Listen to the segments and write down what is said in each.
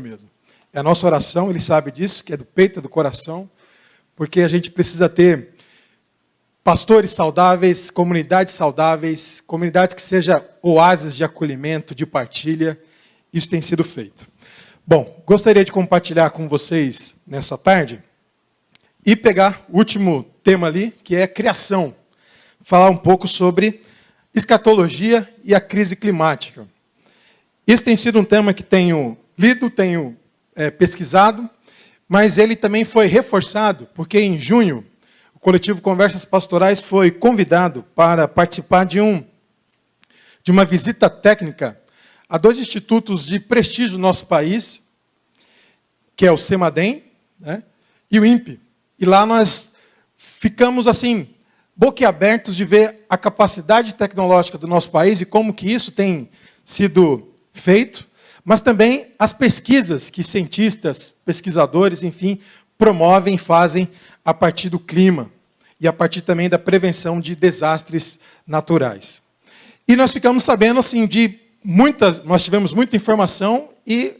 mesmo. É a nossa oração, ele sabe disso, que é do peito, é do coração, porque a gente precisa ter pastores saudáveis, comunidades que sejam oásis de acolhimento, de partilha. Isso tem sido feito. Bom, gostaria de compartilhar com vocês nessa tarde e pegar o último tema ali, que é criação. Falar um pouco sobre escatologia e a crise climática. Esse tem sido um tema que tenho lido, tenho pesquisado, mas ele também foi reforçado, porque em junho, o coletivo Conversas Pastorais foi convidado para participar de uma visita técnica a dois institutos de prestígio do nosso país, que é o CEMADEM, né, e o INPE. E lá nós ficamos assim, boquiabertos de ver a capacidade tecnológica do nosso país e como que isso tem sido feito, mas também as pesquisas que cientistas, pesquisadores, enfim, promovem e fazem a partir do clima e a partir também da prevenção de desastres naturais. E nós ficamos sabendo assim nós tivemos muita informação e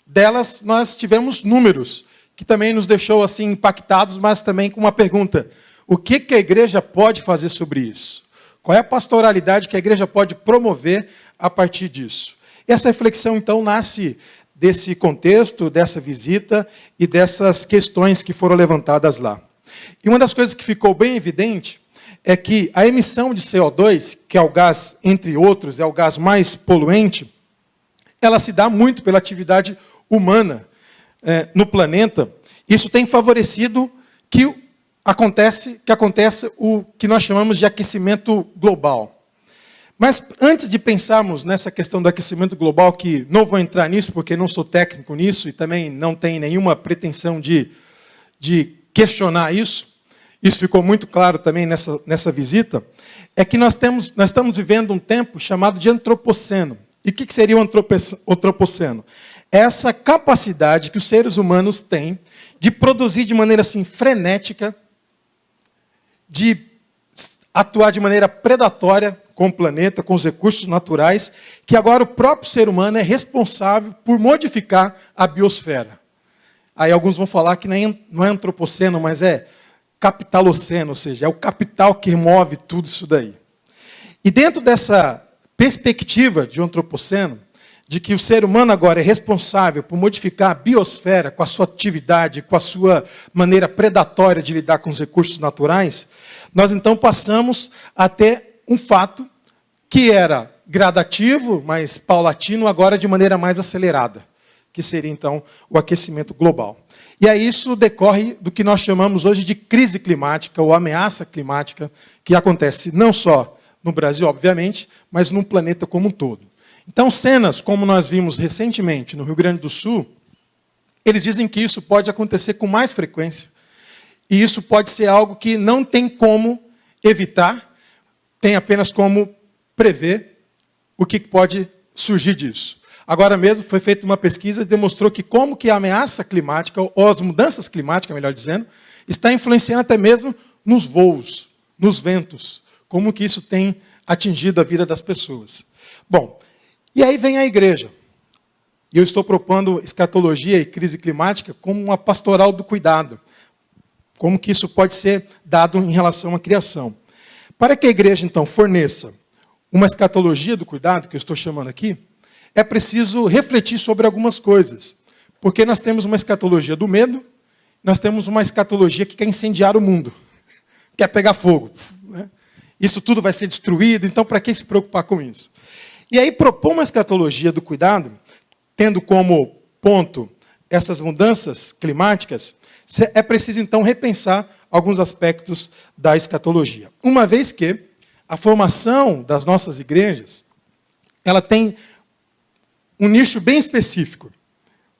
delas nós tivemos números que também nos deixou assim impactados, mas também com uma pergunta: o que a igreja pode fazer sobre isso? Qual é a pastoralidade que a igreja pode promover a partir disso? Essa reflexão, então, nasce desse contexto, dessa visita e dessas questões que foram levantadas lá. E uma das coisas que ficou bem evidente é que a emissão de CO2, que é o gás, entre outros, é o gás mais poluente, ela se dá muito pela atividade humana no planeta. Isso tem favorecido que aconteça o que nós chamamos de aquecimento global. Mas antes de pensarmos nessa questão do aquecimento global, que não vou entrar nisso, porque não sou técnico nisso e também não tenho nenhuma pretensão de questionar isso, isso ficou muito claro também nessa visita, é que nós estamos vivendo um tempo chamado de antropoceno. E o que seria o antropoceno? É essa capacidade que os seres humanos têm de produzir de maneira assim frenética, de atuar de maneira predatória com o planeta, com os recursos naturais, que agora o próprio ser humano é responsável por modificar a biosfera. Aí alguns vão falar que não é antropoceno, mas é capitaloceno, ou seja, é o capital que move tudo isso daí. E dentro dessa perspectiva de antropoceno, de que o ser humano agora é responsável por modificar a biosfera com a sua atividade, com a sua maneira predatória de lidar com os recursos naturais, nós então passamos a ter um fato que era gradativo, mas paulatino, agora de maneira mais acelerada, que seria então o aquecimento global. E aí isso decorre do que nós chamamos hoje de crise climática ou ameaça climática, que acontece não só no Brasil, obviamente, mas no planeta como um todo. Então, cenas como nós vimos recentemente no Rio Grande do Sul, eles dizem que isso pode acontecer com mais frequência. E isso pode ser algo que não tem como evitar, tem apenas como prever o que pode surgir disso. Agora mesmo foi feita uma pesquisa e demonstrou que como que a ameaça climática, ou as mudanças climáticas, melhor dizendo, está influenciando até mesmo nos voos, nos ventos, como que isso tem atingido a vida das pessoas. Bom, e aí vem a igreja. E eu estou propondo escatologia e crise climática como uma pastoral do cuidado. Como que isso pode ser dado em relação à criação. Para que a igreja, então, forneça uma escatologia do cuidado, que eu estou chamando aqui, é preciso refletir sobre algumas coisas. Porque nós temos uma escatologia do medo, nós temos uma escatologia que quer incendiar o mundo, quer pegar fogo. Né? Isso tudo vai ser destruído, então para que se preocupar com isso? E aí propor uma escatologia do cuidado, tendo como ponto essas mudanças climáticas, é preciso então repensar alguns aspectos da escatologia. Uma vez que a formação das nossas igrejas, ela tem um nicho bem específico.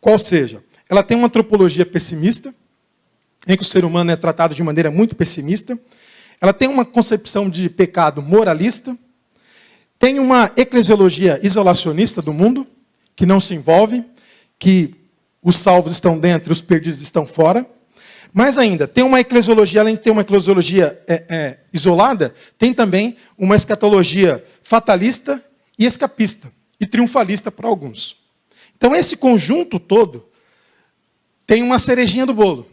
Qual seja, ela tem uma antropologia pessimista, em que o ser humano é tratado de maneira muito pessimista. Ela tem uma concepção de pecado moralista. Tem uma eclesiologia isolacionista do mundo, que não se envolve, que os salvos estão dentro e os perdidos estão fora. Mas ainda, tem uma eclesiologia, além de ter uma eclesiologia isolada, tem também uma escatologia fatalista e escapista, e triunfalista para alguns. Então, esse conjunto todo tem uma cerejinha do bolo.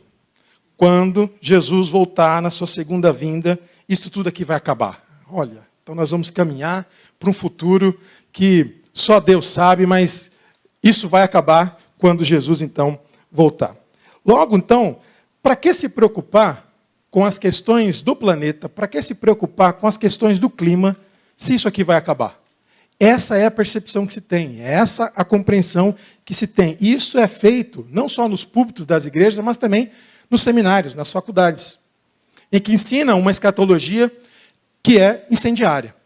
Quando Jesus voltar na sua segunda vinda, isso tudo aqui vai acabar. Olha, então nós vamos caminhar para um futuro que só Deus sabe, mas isso vai acabar quando Jesus, então, voltar. Logo, então, para que se preocupar com as questões do planeta? Para que se preocupar com as questões do clima, se isso aqui vai acabar? Essa é a percepção que se tem, é essa a compreensão que se tem. E isso é feito não só nos púlpitos das igrejas, mas também nos seminários, nas faculdades, em que ensinam uma escatologia que é incendiária.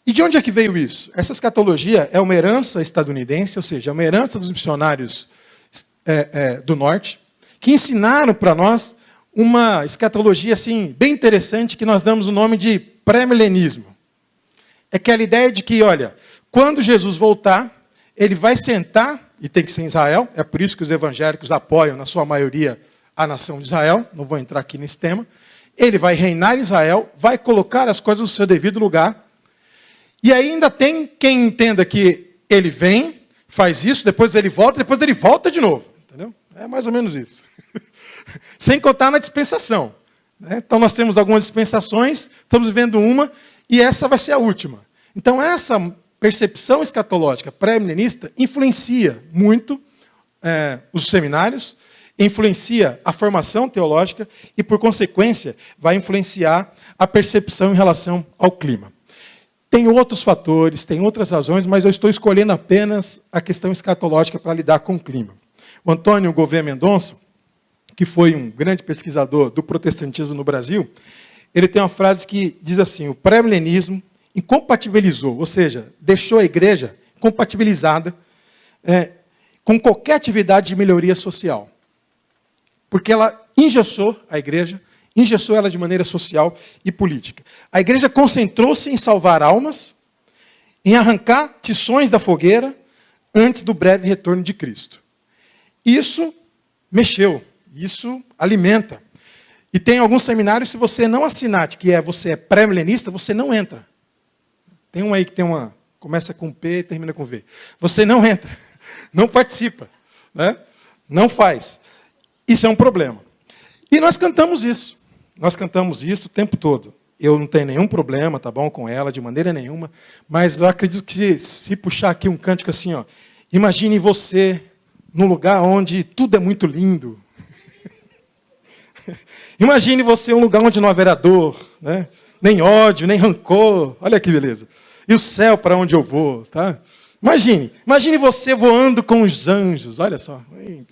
E de onde é que veio isso? Essa escatologia é uma herança estadunidense, ou seja, é uma herança dos missionários do norte, que ensinaram para nós uma escatologia assim, bem interessante, que nós damos o nome de pré-milenismo. É aquela ideia de que, olha, quando Jesus voltar, ele vai sentar, e tem que ser em Israel, é por isso que os evangélicos apoiam, na sua maioria, a nação de Israel, não vou entrar aqui nesse tema. Ele vai reinar em Israel, vai colocar as coisas no seu devido lugar, e ainda tem quem entenda que ele vem, faz isso, depois ele volta de novo. Entendeu? É mais ou menos isso. Sem contar na dispensação. Né? Então nós temos algumas dispensações, estamos vivendo uma, e essa vai ser a última. Então essa percepção escatológica pré-milenista influencia muito os seminários, influencia a formação teológica e, por consequência, vai influenciar a percepção em relação ao clima. Tem outros fatores, tem outras razões, mas eu estou escolhendo apenas a questão escatológica para lidar com o clima. O Antônio Gouveia Mendonça, que foi um grande pesquisador do protestantismo no Brasil, ele tem uma frase que diz assim: o pré-milenismo incompatibilizou, ou seja, deixou a igreja compatibilizada com qualquer atividade de melhoria social. Porque ela engessou a igreja, engessou ela de maneira social e política. A igreja concentrou-se em salvar almas, em arrancar tições da fogueira antes do breve retorno de Cristo. Isso mexeu, isso alimenta. E tem alguns seminários, se você não assinar que você é pré-milenista, você não entra. Tem um aí que começa com P e termina com V. Você não entra, não participa, né? Não faz. Isso é um problema. E nós cantamos isso. Nós cantamos isso o tempo todo. Eu não tenho nenhum problema, tá bom, com ela, de maneira nenhuma. Mas eu acredito que se puxar aqui um cântico assim, ó, imagine você num lugar onde tudo é muito lindo. Imagine você num lugar onde não haverá dor, né? Nem ódio, nem rancor. Olha que beleza. E o céu para onde eu vou, tá? Imagine você voando com os anjos. Olha só,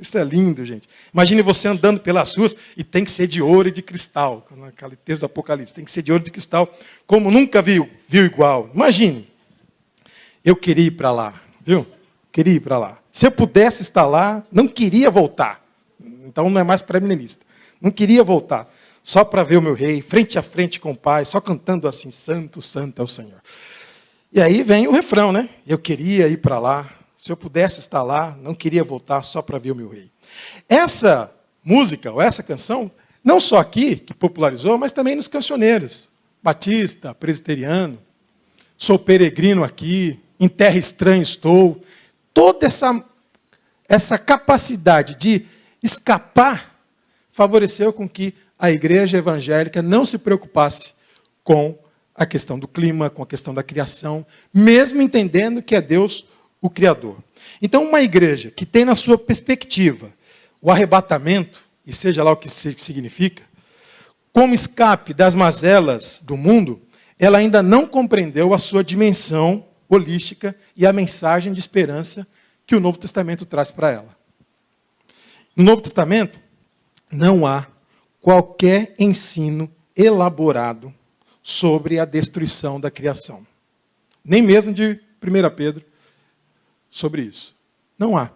isso é lindo, gente. Imagine você andando pelas ruas e tem que ser de ouro e de cristal. Naquele texto do Apocalipse, tem que ser de ouro e de cristal, como nunca viu igual. Imagine. Eu queria ir para lá, viu? Queria ir para lá. Se eu pudesse estar lá, não queria voltar. Então não é mais pré-milenista. Não queria voltar. Só para ver o meu rei, frente a frente com o Pai, só cantando assim, santo, santo é o Senhor. E aí vem o refrão, né? Eu queria ir para lá. Se eu pudesse estar lá, não queria voltar só para ver o meu rei. Essa música, ou essa canção, não só aqui, que popularizou, mas também nos cancioneiros. Batista, presbiteriano, sou peregrino aqui, em terra estranha estou. Toda essa capacidade de escapar favoreceu com que a igreja evangélica não se preocupasse com a questão do clima, com a questão da criação, mesmo entendendo que é Deus o Criador. Então, uma igreja que tem na sua perspectiva o arrebatamento, e seja lá o que significa, como escape das mazelas do mundo, ela ainda não compreendeu a sua dimensão holística e a mensagem de esperança que o Novo Testamento traz para ela. No Novo Testamento, não há qualquer ensino elaborado sobre a destruição da criação. Nem mesmo de 1 Pedro sobre isso. Não há.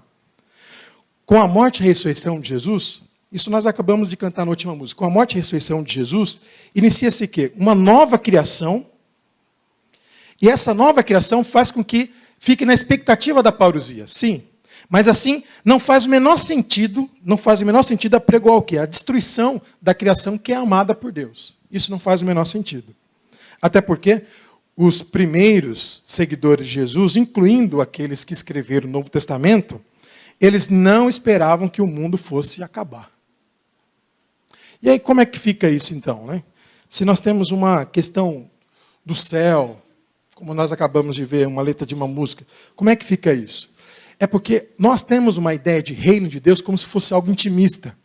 Com a morte e a ressurreição de Jesus, isso nós acabamos de cantar na última música, com a morte e a ressurreição de Jesus, inicia-se o quê? Uma nova criação, e essa nova criação faz com que fique na expectativa da parousia. Sim, mas assim, não faz o menor sentido apregoar o quê? A destruição da criação que é amada por Deus. Isso não faz o menor sentido. Até porque os primeiros seguidores de Jesus, incluindo aqueles que escreveram o Novo Testamento, Eles não esperavam que o mundo fosse acabar. E aí, como é que fica isso, então, né? Se nós temos uma questão do céu, como nós acabamos de ver, uma letra de uma música, como é que fica isso? É porque nós temos uma ideia de reino de Deus como se fosse algo intimista.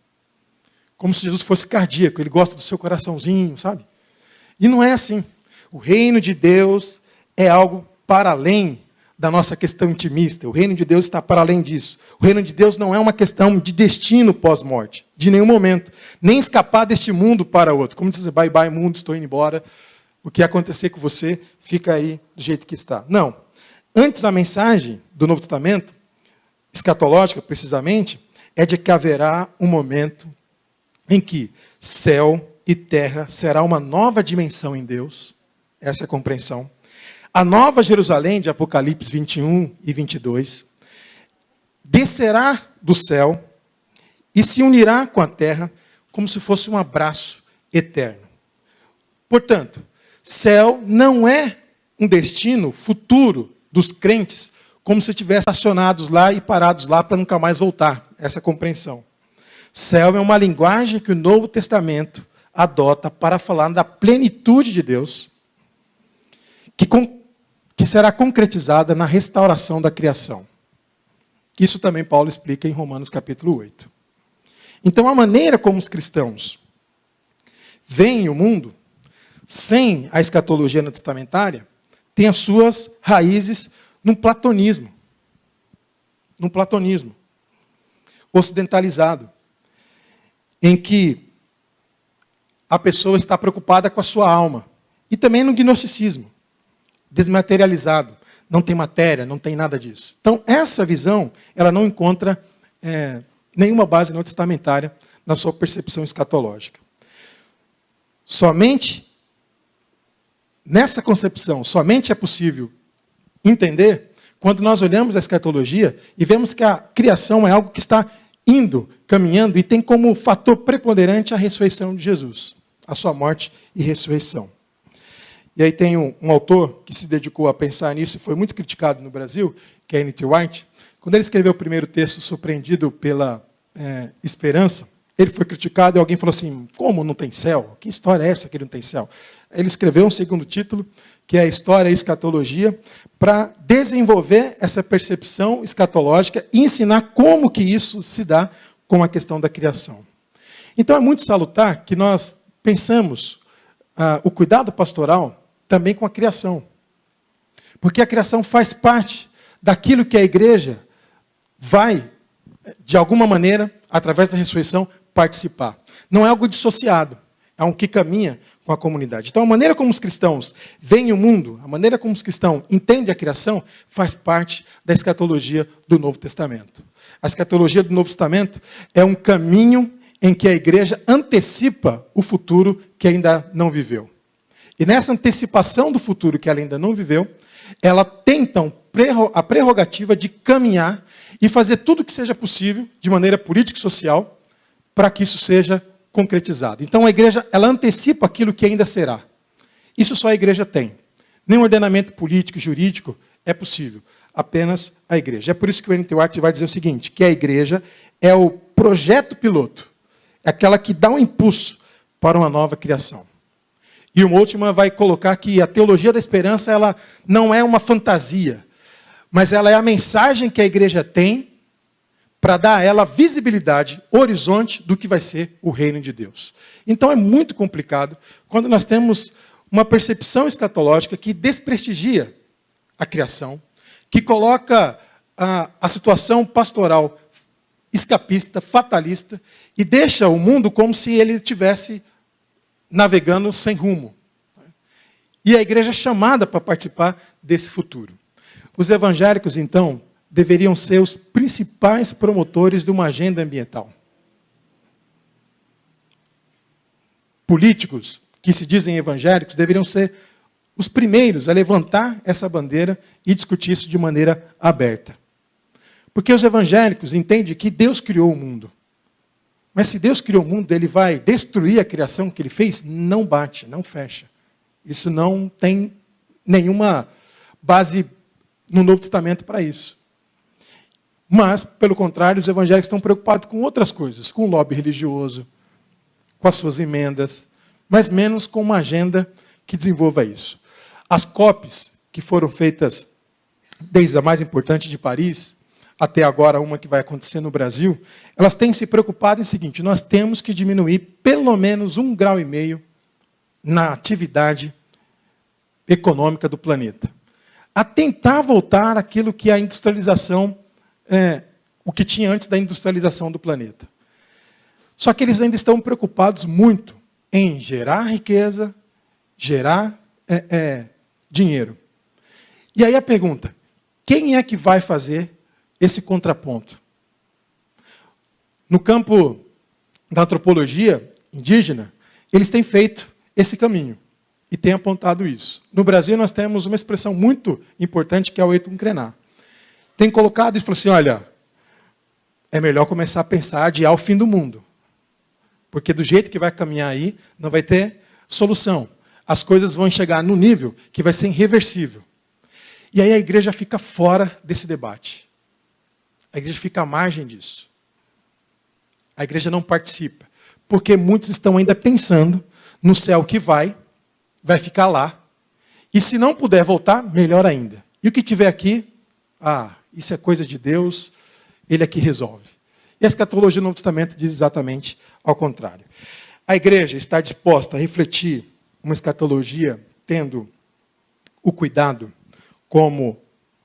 Como se Jesus fosse cardíaco, ele gosta do seu coraçãozinho, sabe? E não é assim. O reino de Deus é algo para além da nossa questão intimista. O reino de Deus está para além disso. O reino de Deus não é uma questão de destino pós-morte, de nenhum momento. Nem escapar deste mundo para outro. Como dizer, bye bye mundo, estou indo embora. O que acontecer com você, fica aí do jeito que está. Não. Antes, a mensagem do Novo Testamento, escatológica precisamente, é de que haverá um momento em que céu e terra será uma nova dimensão em Deus. Essa é a compreensão. A nova Jerusalém, de Apocalipse 21 e 22, descerá do céu e se unirá com a terra como se fosse um abraço eterno. Portanto, céu não é um destino futuro dos crentes, como se estivessem estacionados lá e parados lá para nunca mais voltar. Essa compreensão. Céu é uma linguagem que o Novo Testamento adota para falar da plenitude de Deus, que será concretizada na restauração da criação. Isso também Paulo explica em Romanos capítulo 8. Então, a maneira como os cristãos veem o mundo, sem a escatologia testamentária, tem as suas raízes num platonismo. Num platonismo ocidentalizado, em que a pessoa está preocupada com a sua alma. E também no gnosticismo, desmaterializado. Não tem matéria, não tem nada disso. Então, essa visão, ela não encontra nenhuma base não testamentária na sua percepção escatológica. Somente nessa concepção, somente é possível entender quando nós olhamos a escatologia e vemos que a criação é algo que está indo, caminhando, e tem como fator preponderante a ressurreição de Jesus, a sua morte e ressurreição. E aí tem um autor que se dedicou a pensar nisso e foi muito criticado no Brasil, que é N.T. Wright. Quando ele escreveu o primeiro texto, Surpreendido pela Esperança, ele foi criticado e alguém falou assim, como não tem céu? Que história é essa que não tem céu? Ele escreveu um segundo título, que é a História e Escatologia, para desenvolver essa percepção escatológica e ensinar como que isso se dá com a questão da criação. Então, é muito salutar que nós pensamos o cuidado pastoral também com a criação. Porque a criação faz parte daquilo que a igreja vai, de alguma maneira, através da ressurreição, participar. Não é algo dissociado, é um que caminha com a comunidade. Então, a maneira como os cristãos veem o mundo, a maneira como os cristãos entendem a criação, faz parte da escatologia do Novo Testamento. A escatologia do Novo Testamento é um caminho em que a igreja antecipa o futuro que ainda não viveu. E nessa antecipação do futuro que ela ainda não viveu, ela tem, então, a prerrogativa de caminhar e fazer tudo o que seja possível, de maneira política e social, para que isso seja concretizado. Então, a igreja, ela antecipa aquilo que ainda será. Isso só a igreja tem. Nenhum ordenamento político, jurídico é possível. Apenas a igreja. É por isso que o N.T. Wright vai dizer o seguinte, que a igreja é o projeto piloto. É aquela que dá um impulso para uma nova criação. E o Moltmann vai colocar que a teologia da esperança, ela não é uma fantasia, mas ela é a mensagem que a igreja tem para dar a ela visibilidade, horizonte do que vai ser o reino de Deus. Então é muito complicado quando nós temos uma percepção escatológica que desprestigia a criação, que coloca a situação pastoral escapista, fatalista, e deixa o mundo como se ele estivesse navegando sem rumo. E a igreja é chamada para participar desse futuro. Os evangélicos, então, deveriam ser os principais promotores de uma agenda ambiental. Políticos que se dizem evangélicos deveriam ser os primeiros a levantar essa bandeira e discutir isso de maneira aberta. Porque os evangélicos entendem que Deus criou o mundo. Mas se Deus criou o mundo, ele vai destruir a criação que ele fez? Não bate, não fecha. Isso não tem nenhuma base no Novo Testamento para isso. Mas, pelo contrário, os evangélicos estão preocupados com outras coisas, com o lobby religioso, com as suas emendas, mas menos com uma agenda que desenvolva isso. As COPs, que foram feitas desde a mais importante de Paris, até agora uma que vai acontecer no Brasil, elas têm se preocupado em o seguinte: nós temos que diminuir pelo menos 1,5 graus na atividade econômica do planeta. A tentar voltar àquilo que é a industrialização, o que tinha antes da industrialização do planeta. Só que eles ainda estão preocupados muito em gerar riqueza, gerar dinheiro. E aí a pergunta: quem é que vai fazer esse contraponto? No campo da antropologia indígena, eles têm feito esse caminho e têm apontado isso. No Brasil, nós temos uma expressão muito importante, que é o Ayrton Krenar. Tem colocado e falou assim: olha, é melhor começar a pensar a adiar o fim do mundo. Porque do jeito que vai caminhar aí, não vai ter solução. As coisas vão chegar no nível que vai ser irreversível. E aí a igreja fica fora desse debate. A igreja fica à margem disso. A igreja não participa. Porque muitos estão ainda pensando no céu que vai ficar lá. E se não puder voltar, melhor ainda. E o que tiver aqui, isso é coisa de Deus, Ele é que resolve. E a escatologia do Novo Testamento diz exatamente ao contrário. A igreja está disposta a refletir uma escatologia tendo o cuidado como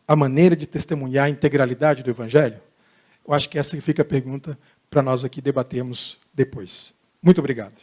a maneira de testemunhar a integralidade do Evangelho? Eu acho que essa fica a pergunta para nós aqui debatermos depois. Muito obrigado.